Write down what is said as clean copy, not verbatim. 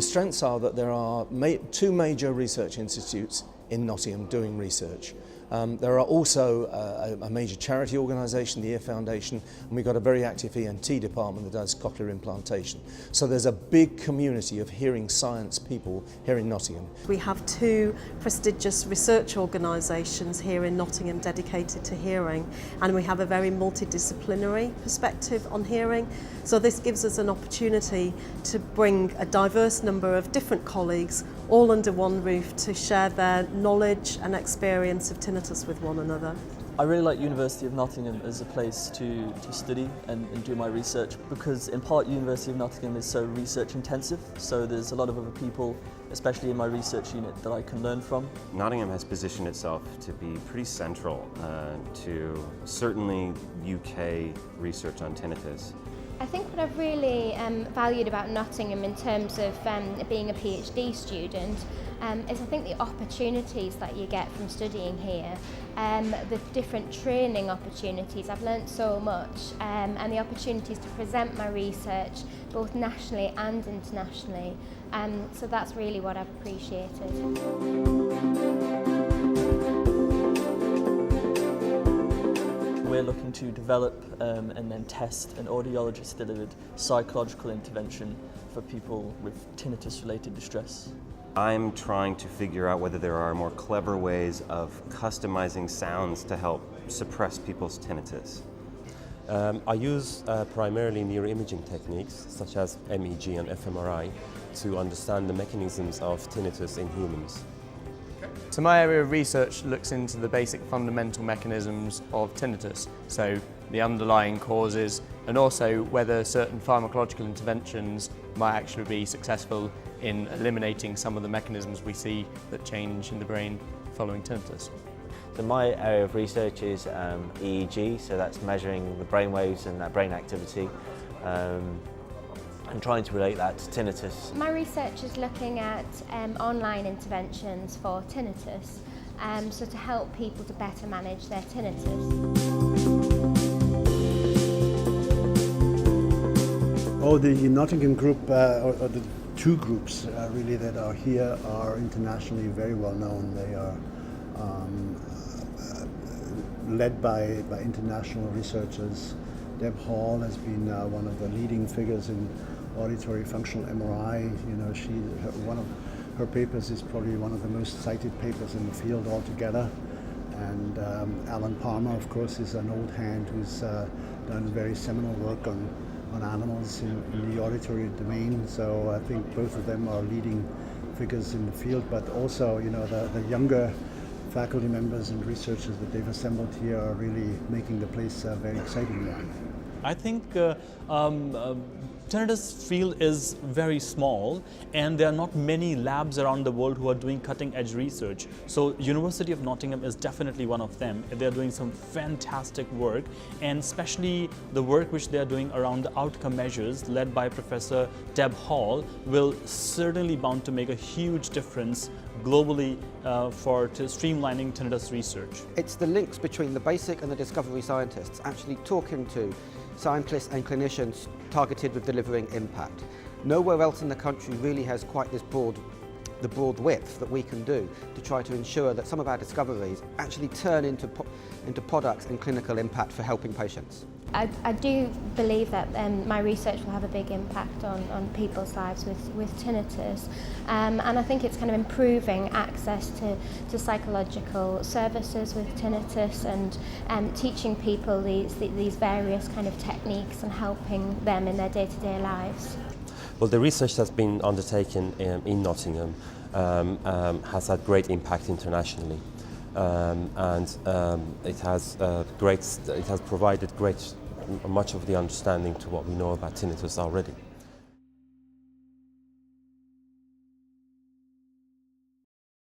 strengths are that there are two major research institutes in Nottingham doing research. There are also a major charity organisation, the Ear Foundation, and we've got a very active ENT department that does cochlear implantation. So there's a big community of hearing science people here in Nottingham. We have two prestigious research organisations here in Nottingham dedicated to hearing, and we have a very multidisciplinary perspective on hearing. So this gives us an opportunity to bring a diverse number of different colleagues all under one roof to share their knowledge and experience of tinnitus with one another. I really like University of Nottingham as a place to study and do my research, because in part University of Nottingham is so research intensive, so there's a lot of other people, especially in my research unit, that I can learn from. Nottingham has positioned itself to be pretty central to certainly UK research on tinnitus. I think what I've really valued about Nottingham in terms of being a PhD student is I think the opportunities that you get from studying here, the different training opportunities. I've learnt so much, and the opportunities to present my research both nationally and internationally. So that's really what I've appreciated. We're looking to develop and then test an audiologist-delivered psychological intervention for people with tinnitus-related distress. I'm trying to figure out whether there are more clever ways of customizing sounds to help suppress people's tinnitus. I use primarily neuroimaging techniques such as MEG and fMRI to understand the mechanisms of tinnitus in humans. So my area of research looks into the basic fundamental mechanisms of tinnitus, so the underlying causes and also whether certain pharmacological interventions might actually be successful in eliminating some of the mechanisms we see that change in the brain following tinnitus. So my area of research is EEG, so that's measuring the brain waves and that brain activity. And trying to relate that to tinnitus. My research is looking at online interventions for tinnitus, so to help people to better manage their tinnitus. The Nottingham group, or the two groups really that are here, are internationally very well known. They are led by international researchers. Deb Hall has been one of the leading figures in auditory functional MRI. You know, one of her papers is probably one of the most cited papers in the field altogether. And Alan Palmer, of course, is an old hand who's done very seminal work on animals in the auditory domain. So I think both of them are leading figures in the field. But also, you know, the younger faculty members and researchers that they've assembled here are really making the place a very exciting one. I think tinnitus field is very small, and there are not many labs around the world who are doing cutting-edge research. So University of Nottingham is definitely one of them. They are doing some fantastic work, and especially the work which they are doing around the outcome measures led by Professor Deb Hall will certainly bound to make a huge difference globally for streamlining tinnitus research. It's the links between the basic and the discovery scientists actually talking to scientists and clinicians targeted with delivering impact. Nowhere else in the country really has quite this broad width that we can do to try to ensure that some of our discoveries actually turn into products and clinical impact for helping patients. I do believe that my research will have a big impact on people's lives with tinnitus, and I think it's kind of improving access to psychological services with tinnitus, and teaching people these various kind of techniques and helping them in their day-to-day lives. Well, the research that's been undertaken in Nottingham has had great impact internationally, and it has provided much of the understanding to what we know about tinnitus already.